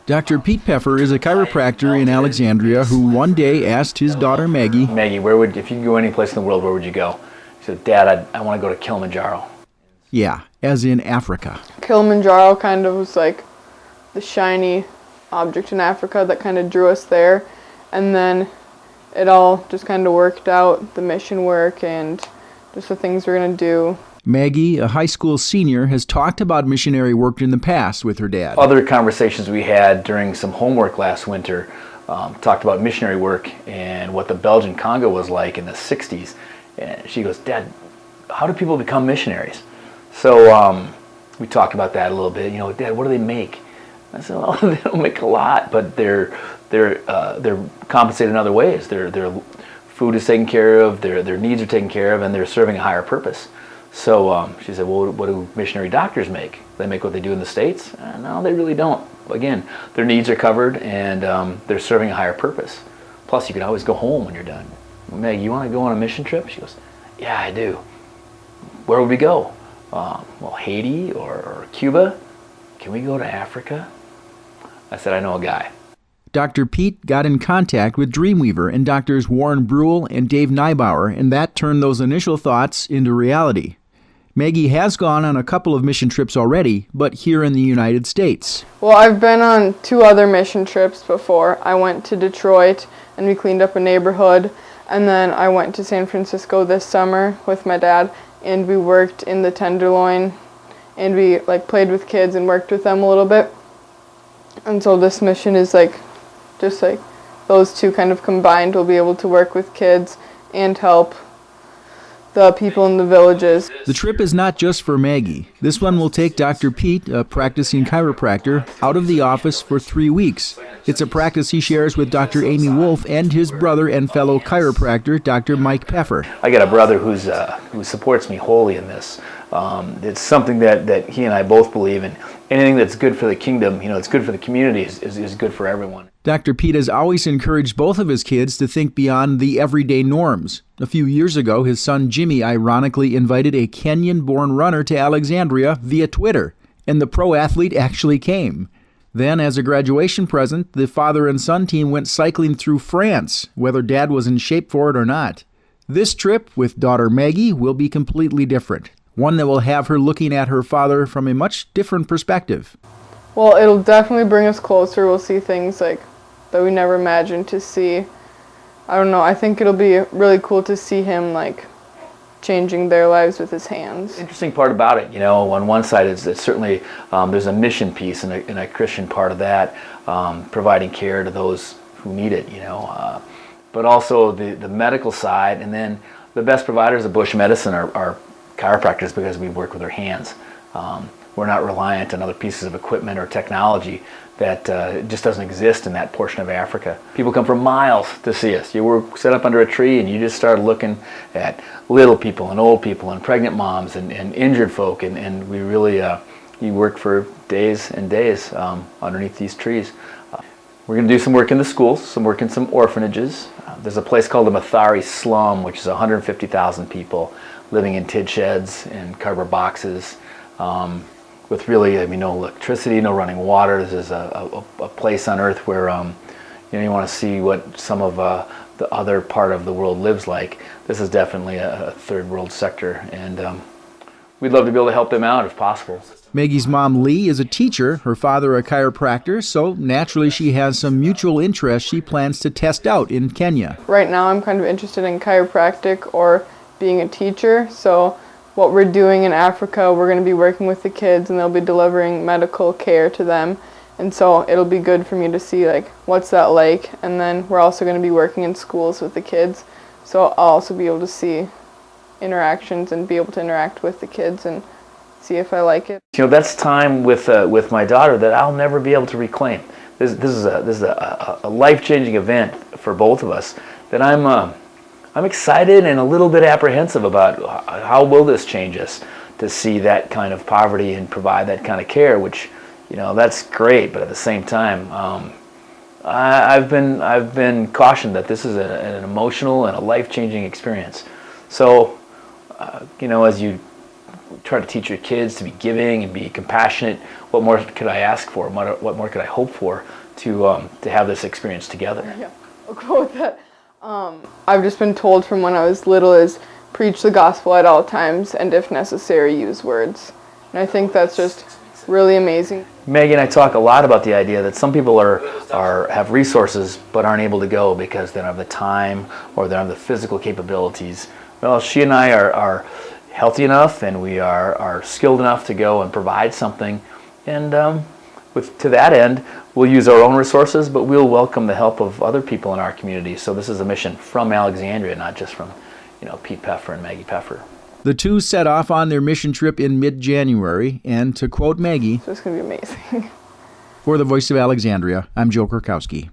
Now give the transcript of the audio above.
Dr. Pete Pfeffer is a chiropractor in Alexandria who one day asked his daughter Maggie, Maggie, if you could go any place in the world, where would you go? She said, Dad, I want to go to Kilimanjaro. yeah, as in Africa. Kilimanjaro kind of was like the shiny object in Africa that kind of drew us there. And then it all just kind of worked out, the mission work and just the things we're going to do. Maggie, a high school senior, has talked about missionary work in the past with her dad. Other conversations we had during some homework last winter talked about missionary work and what the Belgian Congo was like in the 60s. And she goes, Dad, how do people become missionaries? So we talked about that a little bit. You know, Dad, what do they make? I said, well, they don't make a lot, but they're compensated in other ways. Their food is taken care of, their needs are taken care of, and they're serving a higher purpose. So she said, well, what do missionary doctors make? They make what they do in the States? No, they really don't. Again, their needs are covered, and they're serving a higher purpose. Plus, you can always go home when you're done. Meg, you want to go on a mission trip? She goes, yeah, I do. Where would we go? Well, Haiti or Cuba? Can we go to Africa? I said, I know a guy. Dr. Pete got in contact with Dreamweaver and Doctors Warren Brule and Dave Neibauer, and that turned those initial thoughts into reality. Maggie has gone on a couple of mission trips already, but here in the United States. Well, I've been on 2 other mission trips before. I went to Detroit and we cleaned up a neighborhood, and then I went to San Francisco this summer with my dad, and we worked in the Tenderloin, and we played with kids and worked with them a little bit. And so this mission is just those 2 kind of combined. We'll be able to work with kids and help the people in the villages. The trip is not just for Maggie. This one will take Dr. Pete, a practicing chiropractor, out of the office for 3 weeks. It's a practice he shares with Dr. Amy Wolf and his brother and fellow chiropractor, Dr. Mike Pfeffer. I got a brother who supports me wholly in this. It's something that he and I both believe in. Anything that's good for the kingdom, it's good for the community, is good for everyone. Dr. Pete has always encouraged both of his kids to think beyond the everyday norms. A few years ago, his son Jimmy ironically invited a Kenyan-born runner to Alexandria via Twitter, and the pro athlete actually came. Then, as a graduation present, the father and son team went cycling through France, whether Dad was in shape for it or not. This trip with daughter Maggie will be completely different, one that will have her looking at her father from a much different perspective. Well, it'll definitely bring us closer. We'll see things that we never imagined to see. I don't know, I think it'll be really cool to see him changing their lives with his hands. Interesting part about it, on one side it's certainly there's a mission piece and a Christian part of that, providing care to those who need it, but also the medical side, and then the best providers of bush medicine are chiropractors, because we work with our hands. We're not reliant on other pieces of equipment or technology that just doesn't exist in that portion of Africa. People come from miles to see us. You were set up under a tree and you just start looking at little people and old people and pregnant moms and injured folk, and we really, you work for days and days underneath these trees. We're going to do some work in the schools, some work in some orphanages. There's a place called the Mathari Slum, which is 150,000 people living in tid sheds and cardboard boxes, with really, no electricity, no running water. This is a place on earth where you want to see what some of the other part of the world lives like. This is definitely a third world sector, and we'd love to be able to help them out if possible. Maggie's mom, Lee, is a teacher, her father a chiropractor, so naturally she has some mutual interests she plans to test out in Kenya. Right now I'm kind of interested in chiropractic or being a teacher, so what we're doing in Africa, we're going to be working with the kids and they'll be delivering medical care to them, and so it'll be good for me to see what's that like. And then we're also going to be working in schools with the kids, so I'll also be able to see interactions and be able to interact with the kids and see if I like it. That's time with my daughter that I'll never be able to reclaim. This is a life-changing event for both of us that I'm excited and a little bit apprehensive about. How will this change us to see that kind of poverty and provide that kind of care, which, that's great, but at the same time, I've been cautioned that this is an emotional and a life-changing experience. So, as you try to teach your kids to be giving and be compassionate. What more could I ask for? What more could I hope for to have this experience together? Yeah, I'll go with that. I've just been told from when I was little is preach the gospel at all times, and if necessary, use words. And I think that's just really amazing. Maggie and I talk a lot about the idea that some people have resources but aren't able to go because they don't have the time or they don't have the physical capabilities. Well, she and I are healthy enough, and we are skilled enough to go and provide something. And to that end, we'll use our own resources, but we'll welcome the help of other people in our community. So this is a mission from Alexandria, not just from Pete Pfeffer and Maggie Pfeffer. The two set off on their mission trip in mid-January, and to quote Maggie, So it's going to be amazing. for the Voice of Alexandria, I'm Joe Kurkowski.